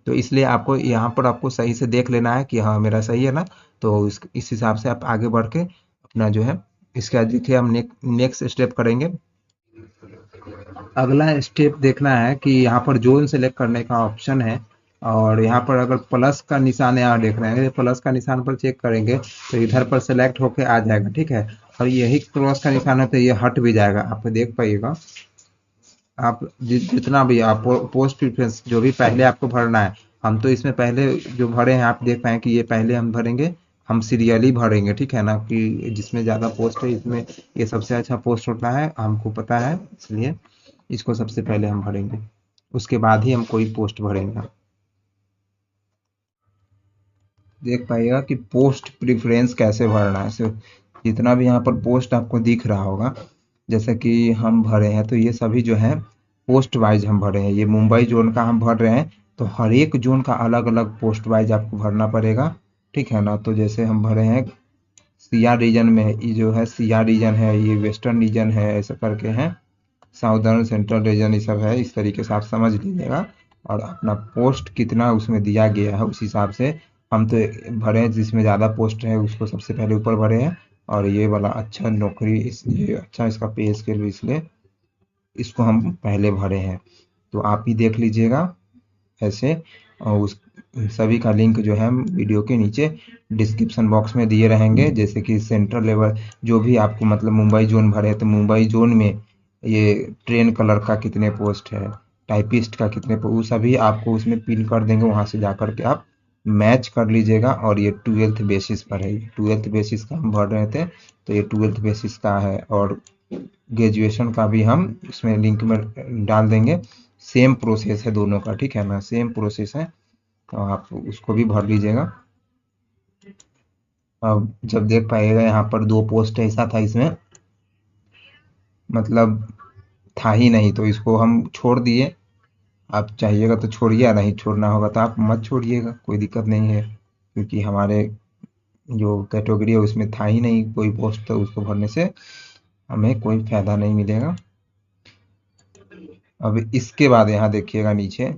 तो इसलिए आपको यहाँ पर आपको सही से देख लेना है कि हाँ मेरा सही है ना। तो इस हिसाब से आप आगे बढ़ के अपना जो है, इसके बाद देखिए हम नेक्स्ट स्टेप करेंगे। अगला स्टेप देखना है कि यहाँ पर जोन सेलेक्ट करने का ऑप्शन है, और यहाँ पर अगर प्लस का निशान यहाँ देख रहे हैं, प्लस का निशान पर चेक करेंगे तो इधर पर सेलेक्ट होके आ जाएगा, ठीक है। और यही क्रॉस का निशान है तो ये हट भी जाएगा, आप देख पाइएगा। आप जितना भी आप पोस्ट प्रेफरेंस जो भी पहले आपको भरना है, हम तो इसमें पहले जो भरे हैं आप देख पाए कि ये पहले हम भरेंगे, हम सीरियली भरेंगे, ठीक है ना, कि जिसमें ज़्यादा पोस्ट है इसमें ये सबसे अच्छा पोस्ट होता है, हमको पता है, इसलिए इसको सबसे पहले हम भरेंगे, उसके बाद ही हम कोई पोस्ट भरेंगे। देख पाइएगा कि पोस्ट प्रेफरेंस कैसे भरना है। जितना भी यहाँ पर पोस्ट आपको दिख रहा होगा, जैसे कि हम भरे हैं तो ये सभी जो है पोस्ट वाइज हम भरे हैं। ये मुंबई जोन का हम भर रहे हैं तो हर एक जोन का अलग अलग पोस्ट वाइज आपको भरना पड़ेगा, ठीक है ना। तो जैसे हम भरे हैं सिया रीजन में, ये जो है सिया रीजन है, ये वेस्टर्न रीजन है, ऐसा करके हैं, साउदर्न सेंट्रल रीजन ये सब है, इस तरीके से आप समझ लीजिएगा। और अपना पोस्ट कितना उसमें दिया गया है उस हिसाब से हम तो भरे हैं, जिसमें ज़्यादा पोस्ट है उसको सबसे पहले ऊपर भरे हैं। और ये वाला अच्छा नौकरी, इसलिए अच्छा इसका पे स्केल भी, इसलिए इसको हम पहले भरे हैं। तो आप ही देख लीजिएगा ऐसे। और उस सभी का लिंक जो है वीडियो के नीचे डिस्क्रिप्शन बॉक्स में दिए रहेंगे। जैसे कि सेंट्रल लेवल जो भी आपको मतलब मुंबई जोन भरे तो मुंबई जोन में ये ट्रेन क्लर्क का कितने पोस्ट है, टाइपिस्ट का कितने वो सभी आपको उसमें पिन कर देंगे, वहाँ से जा कर के आप मैच कर लीजिएगा। और ये 12th बेसिस पर है, 12th बेसिस का हम भर रहे थे तो ये 12th बेसिस का है। और ग्रेजुएशन का भी हम इसमें लिंक में डाल देंगे, सेम प्रोसेस है दोनों का, ठीक है ना, सेम प्रोसेस है, तो आप उसको भी भर लीजिएगा। अब जब देख पाइएगा यहाँ पर 2 पोस्ट ऐसा था, इसमें मतलब था ही नहीं तो इसको हम छोड़ दिए। आप चाहिएगा तो छोड़िए, या नहीं छोड़ना होगा तो आप मत छोड़िएगा, कोई दिक्कत नहीं है, क्योंकि हमारे जो कैटेगरी है उसमें था ही नहीं कोई पोस्ट, तो उसको भरने से हमें कोई फायदा नहीं मिलेगा। अब इसके बाद यहाँ देखिएगा नीचे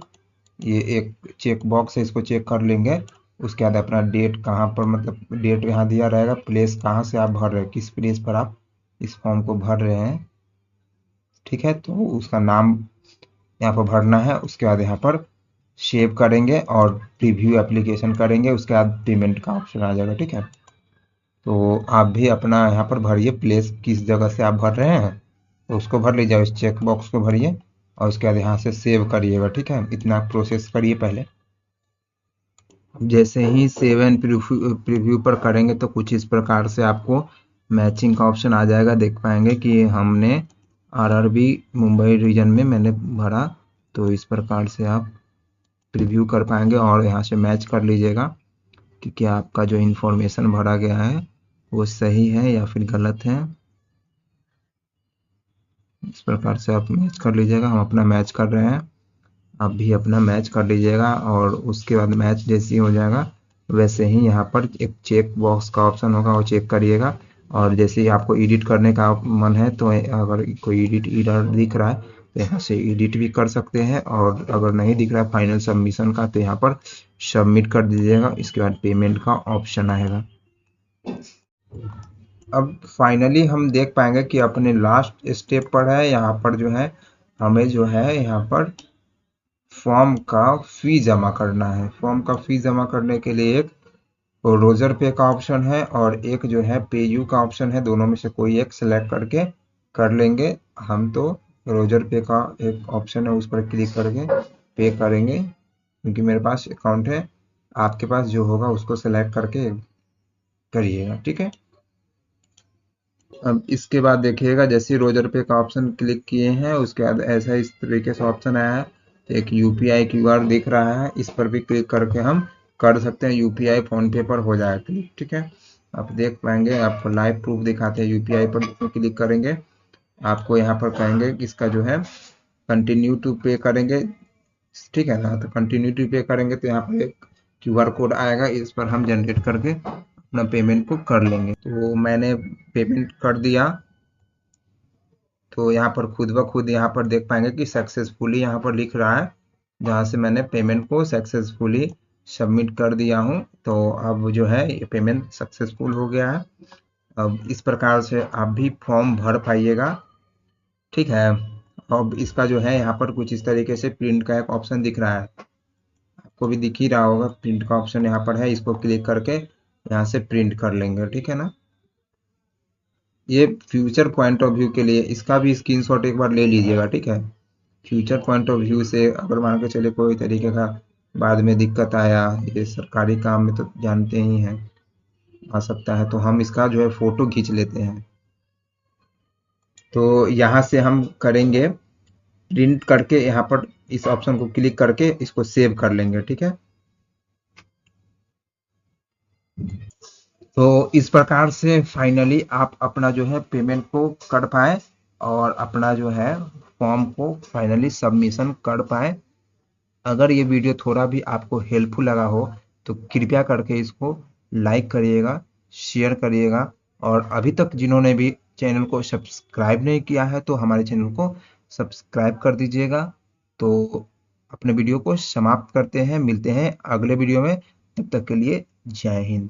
ये एक चेक बॉक्स है, इसको चेक कर लेंगे। उसके बाद अपना डेट कहाँ पर, मतलब डेट यहाँ दिया रहेगा, प्लेस कहाँ से आप भर रहे हैं, किस प्लेस पर आप इस फॉर्म को भर रहे हैं, ठीक है। तो उसका नाम यहाँ पर भरना है। उसके बाद यहाँ पर सेव करेंगे और प्रीव्यू एप्लीकेशन करेंगे, उसके बाद पेमेंट का ऑप्शन आ जाएगा, ठीक है। तो आप भी अपना यहाँ पर भरिए, प्लेस किस जगह से आप भर रहे हैं तो उसको भर लीजिए, इस चेक बॉक्स को भरिए और उसके बाद यहाँ से सेव करिएगा, ठीक है। इतना प्रोसेस करिए पहले। जैसे ही सेव एंड प्रीव्यू पर करेंगे तो कुछ इस प्रकार से आपको मैचिंग का ऑप्शन आ जाएगा। देख पाएंगे कि हमने आरआरबी मुंबई रीजन में मैंने भरा, तो इस प्रकार से आप प्रीव्यू कर पाएंगे और यहाँ से मैच कर लीजिएगा कि क्या आपका जो इन्फॉर्मेशन भरा गया है वो सही है या फिर गलत है। इस प्रकार से आप मैच कर लीजिएगा, हम अपना मैच कर रहे हैं, आप भी अपना मैच कर लीजिएगा। और उसके बाद मैच जैसे ही हो जाएगा वैसे ही यहाँ पर एक चेक बॉक्स का ऑप्शन होगा, वो चेक करिएगा। और जैसे ही आपको एडिट करने का मन है तो अगर कोई एडिट एरर दिख रहा है तो यहाँ से एडिट भी कर सकते हैं, और अगर नहीं दिख रहा है फाइनल सबमिशन का तो यहाँ पर सबमिट कर दीजिएगा। इसके बाद पेमेंट का ऑप्शन आएगा। अब फाइनली हम देख पाएंगे कि अपने लास्ट स्टेप पर है, यहाँ पर जो है हमें जो है यहाँ पर फॉर्म का फी जमा करना है। फॉर्म का फी जमा करने के लिए एक रोजर पे का ऑप्शन है और एक जो है पे यू का ऑप्शन है, दोनों में से कोई एक सिलेक्ट करके कर लेंगे। हम तो रोजर पे का एक ऑप्शन है उस पर क्लिक करके पे करेंगे, क्योंकि मेरे पास अकाउंट है। आपके पास जो होगा उसको सिलेक्ट करके करिएगा, ठीक है। अब इसके बाद देखिएगा, जैसे रोजर पे का ऑप्शन क्लिक किए हैं उसके बाद ऐसा इस तरीके से ऑप्शन आया है। एक यूपीआई क्यूआर दिख रहा है, इस पर भी क्लिक करके हम कर सकते हैं। यूपीआई फोन पे पर हो जाएगा क्लिक, ठीक है। आप देख पाएंगे, आपको लाइव प्रूफ दिखाते हैं। यूपीआई पर क्लिक करेंगे, आपको यहाँ पर कहेंगे कि इसका जो है कंटिन्यू टू पे करेंगे, ठीक है ना। तो कंटिन्यू टू पे करेंगे तो यहाँ पर एक क्यूआर कोड आएगा, इस पर हम जनरेट करके अपना पेमेंट को कर लेंगे। तो मैंने पेमेंट कर दिया, तो यहाँ पर खुद ब खुद यहाँ पर देख पाएंगे कि सक्सेसफुली यहाँ पर लिख रहा है, जहाँ से मैंने पेमेंट को सक्सेसफुली सबमिट कर दिया हूँ। तो अब जो है ये पेमेंट सक्सेसफुल हो गया है। अब इस प्रकार से आप भी फॉर्म भर पाइएगा, ठीक है। अब इसका जो है यहाँ पर कुछ इस तरीके से प्रिंट का एक ऑप्शन दिख रहा है, आपको भी दिख ही रहा होगा। प्रिंट का ऑप्शन यहाँ पर है, इसको क्लिक करके यहाँ से प्रिंट कर लेंगे, ठीक है ना। ये फ्यूचर पॉइंट ऑफ व्यू के लिए, इसका भी स्क्रीनशॉट एक बार ले लीजिएगा, ठीक है। फ्यूचर पॉइंट ऑफ व्यू से अगर मान के चले कोई तरीके का बाद में दिक्कत आया, ये सरकारी काम में तो जानते ही हैं आ सकता है, तो हम इसका जो है फोटो खींच लेते हैं। तो यहाँ से हम करेंगे प्रिंट करके, यहाँ पर इस ऑप्शन को क्लिक करके इसको सेव कर लेंगे, ठीक है। तो इस प्रकार से फाइनली आप अपना जो है पेमेंट को कर पाए और अपना जो है फॉर्म को फाइनली सबमिशन कर पाए। अगर ये वीडियो थोड़ा भी आपको हेल्पफुल लगा हो तो कृपया करके इसको लाइक करिएगा, शेयर करिएगा, और अभी तक जिन्होंने भी चैनल को सब्सक्राइब नहीं किया है तो हमारे चैनल को सब्सक्राइब कर दीजिएगा। तो अपने वीडियो को समाप्त करते हैं, मिलते हैं अगले वीडियो में, तब तक के लिए जय हिंद।